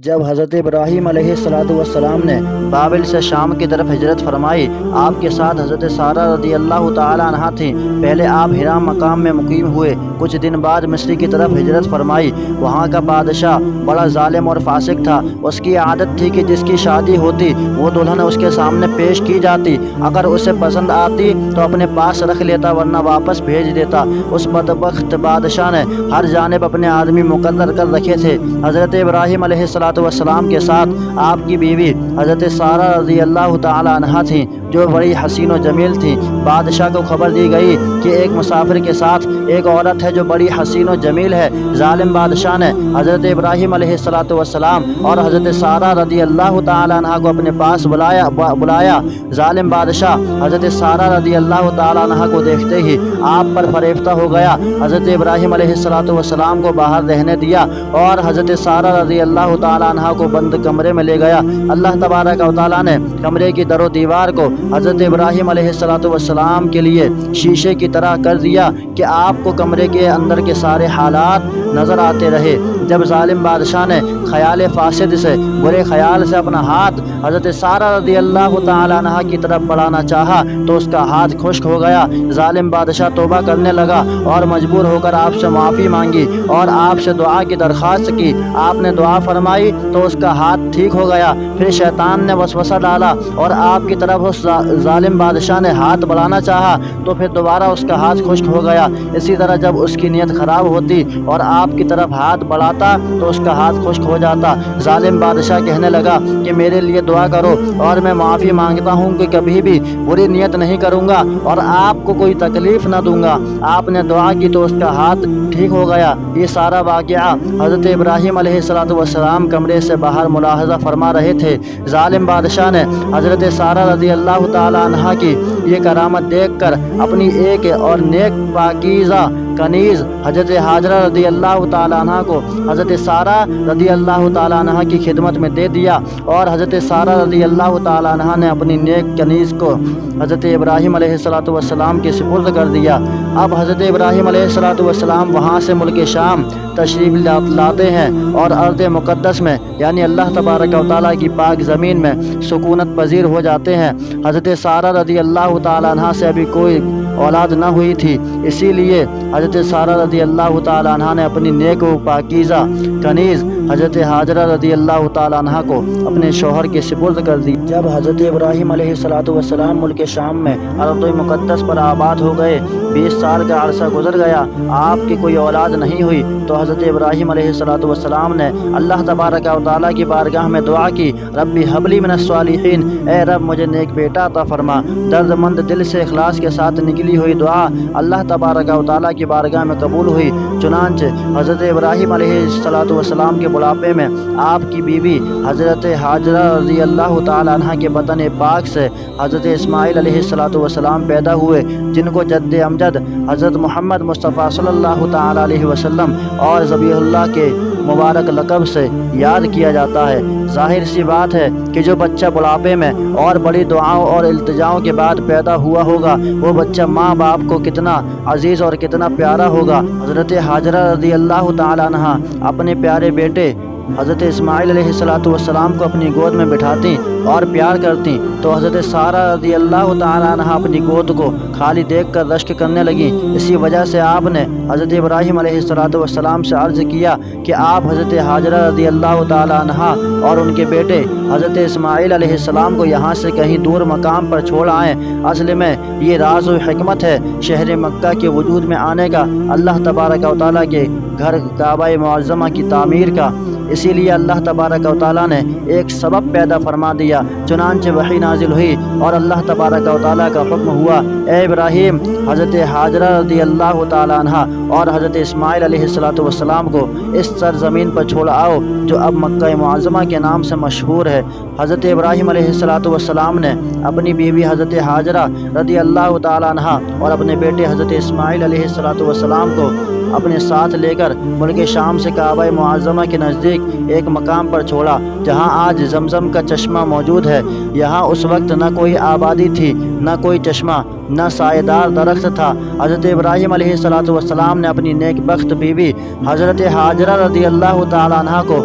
جب حضرت ابراہیم علیہ السلام نے بابل سے شام کی طرف ہجرت فرمائی، آپ کے ساتھ حضرت سارہ رضی اللہ تعالیٰ عنہا تھیں۔ پہلے آپ ہرا مقام میں مقیم ہوئے، کچھ دن بعد مصر کی طرف ہجرت فرمائی۔ وہاں کا بادشاہ بڑا ظالم اور فاسق تھا۔ اس کی عادت تھی کہ جس کی شادی ہوتی وہ دلہن اس کے سامنے پیش کی جاتی، اگر اسے پسند آتی تو اپنے پاس رکھ لیتا ورنہ واپس بھیج دیتا۔ اس بدبخت بادشاہ نے ہر جانب اپنے آدمی مقرر کر رکھے تھے۔ حضرت ابراہیم علیہ السلام کے ساتھ آپ کی بیوی حضرت سارہ رضی اللہ تعالی عنہا تھیں، جو بڑی حسین و جمیل تھیں۔ بادشاہ کو خبر دی گئی کہ ایک مسافر کے ساتھ ایک عورت ہے جو بڑی حسین و جمیل ہے۔ ظالم بادشاہ نے حضرت ابراہیم علیہ السلام اور حضرت سارہ رضی اللہ تعالی عنہا کو اپنے پاس بلایا۔ ظالم بادشاہ حضرت سارہ رضی اللہ تعالی عنہا کو دیکھتے ہی آپ پر فریفتہ ہو گیا۔ حضرت ابراہیم علیہ السلام کو باہر رہنے دیا اور حضرت سارہ رضی اللہ تعالی عنہا کو بند کمرے میں لے گیا۔ اللہ تبارک و تعالیٰ نے کمرے کی در و دیوار کو حضرت ابراہیم علیہ السلام کے لیے شیشے کی طرح کر دیا کہ آپ کو کمرے کے اندر کے سارے حالات نظر آتے رہے۔ جب ظالم بادشاہ نے خیال فاسد سے، برے خیال سے اپنا ہاتھ حضرت سارہ رضی اللہ تعالی عنہا کی طرف بڑھانا چاہا تو اس کا ہاتھ خشک ہو گیا۔ ظالم بادشاہ توبہ کرنے لگا اور مجبور ہو کر آپ سے معافی مانگی اور آپ سے دعا کی درخواست کی۔ آپ نے دعا فرمائی تو اس کا ہاتھ ٹھیک ہو گیا۔ پھر شیطان نے وسوسہ ڈالا اور آپ کی طرف اس ظالم بادشاہ نے ہاتھ بڑھانا چاہا تو پھر دوبارہ اس کا ہاتھ خشک ہو گیا۔ اسی طرح جب اس کی نیت خراب ہوتی اور آپ کی طرف ہاتھ بڑھاتا تو اس کا ہاتھ خشک ہو جاتا۔ ظالم بادشاہ کہنے لگا کہ میرے لیے دعا کرو اور میں معافی مانگتا ہوں کہ کبھی بھی بری نیت نہیں کروں گا اور آپ کو کوئی تکلیف نہ دوں گا۔ آپ نے دعا کی تو اس کا ہاتھ ٹھیک ہو گیا۔ یہ سارا واقعہ حضرت ابراہیم علیہ السلام کمرے سے باہر ملاحظہ فرما رہے تھے۔ ظالم بادشاہ نے حضرت سارہ رضی اللہ تعالی عنہا کی یہ کرامت دیکھ کر اپنی ایک اور نیک پاکیزہ کنیز حضرت حاجرہ رضی اللہ تعالی عنہا کو حضرت سارہ رضی اللہ تعالی عنہا کی خدمت میں دے دیا اور حضرت سارہ رضی اللہ تعالی عنہا نے اپنی نیک کنیز کو حضرت ابراہیم علیہ السلام کے سپرد کر دیا۔ اب حضرت ابراہیم علیہ السلام وہاں سے ملک شام تشریف لاتے ہیں اور ارض مقدس میں یعنی اللہ تبارک و تعالیٰ کی پاک زمین میں سکونت پذیر ہو جاتے ہیں۔ حضرت سارہ رضی اللہ تعالی عنہا سے ابھی کوئی اولاد نہ ہوئی تھی، اسی لیے حضرت سارہ رضی اللہ تعالی عنہا نے اپنی نیک و پاکیزہ کنیز حضرت حاجرہ رضی اللہ تعالی عنہا کو اپنے شوہر کے سپرد کر دی۔ جب حضرت ابراہیم علیہ السلام ملک شام میں ارض مقدس پر آباد ہو گئے، 20 سال کا عرصہ گزر گیا، آپ کی کوئی اولاد نہیں ہوئی تو حضرت ابراہیم علیہ السلام نے اللہ تبارک و تعالیٰ کی بارگاہ میں دعا کی، ربی حب لی من الصالحین، اے رب مجھے نیک بیٹا عطا فرما۔ درد مند دل سے اخلاص کے ساتھ نکلی ہوئی دعا اللہ تبارک و تعالیٰ کی بارگاہ میں قبول ہوئی۔ چنانچہ حضرت ابراہیم علیہ السلام کے بڑھاپے میں آپ کی بیوی حضرت حاجرہ رضی اللہ تعالی عنہا کے بطن پاک سے حضرت اسماعیل علیہ السلام پیدا ہوئے، جن کو جد امجد حضرت محمد مصطفیٰ صلی اللہ تعالی علیہ وسلم اور ذبیح اللہ کے مبارک لقب سے یاد کیا جاتا ہے۔ ظاہر سی بات ہے کہ جو بچہ بڑھاپے میں اور بڑی دعاؤں اور التجاؤں کے بعد پیدا ہوا ہوگا وہ بچہ ماں باپ کو کتنا عزیز اور کتنا پیارا ہوگا۔ حضرت حاجرہ رضی اللہ تعالی عنہا اپنے پیارے بیٹے حضرت اسماعیل علیہ السلام کو اپنی گود میں بٹھاتی اور پیار کرتی تو حضرت سارہ رضی اللہ تعالی عنہا اپنی گود کو خالی دیکھ کر رشک کرنے لگیں۔ اسی وجہ سے آپ نے حضرت ابراہیم علیہ السلام سے عرض کیا کہ آپ حضرت حاجرہ رضی اللہ تعالی عنہا اور ان کے بیٹے حضرت اسماعیل علیہ السلام کو یہاں سے کہیں دور مقام پر چھوڑ آئیں۔ اصل میں یہ راز و حکمت ہے شہر مکہ کے وجود میں آنے کا، اللہ تبارک و تعالیٰ کے گھر کعبہ معظمہ کی تعمیر کا۔ اسی لیے اللہ تبارک و تعالیٰ نے ایک سبب پیدا فرما دیا، چنانچہ وحی نازل ہوئی اور اللہ تبارک و تعالیٰ کا حکم ہوا، اے ابراہیم حضرت حاجرہ رضی اللہ تعالی عنہا اور حضرت اسماعیل علیہ السلام کو اس سرزمین پر چھوڑ آؤ جو اب مکہ معظمہ کے نام سے مشہور ہے۔ حضرت ابراہیم علیہ السلام نے اپنی بیوی حضرت حاجرہ رضی اللہ تعالی عنہا اور اپنے بیٹے حضرت اسماعیل علیہ السلام کو اپنے ساتھ لے کر ملک شام سے کعبہ معظمہ کے نزدیک ایک مقام پر چھوڑا جہاں آج زمزم کا چشمہ موجود ہے۔ یہاں اس وقت نہ کوئی آبادی تھی، نہ کوئی چشمہ، نہ سائے دار درخت تھا۔ حضرت ابراہیم علیہ السلام نے اپنی نیک بخت بیوی حضرت حاجرہ رضی اللہ تعالی عنہا کو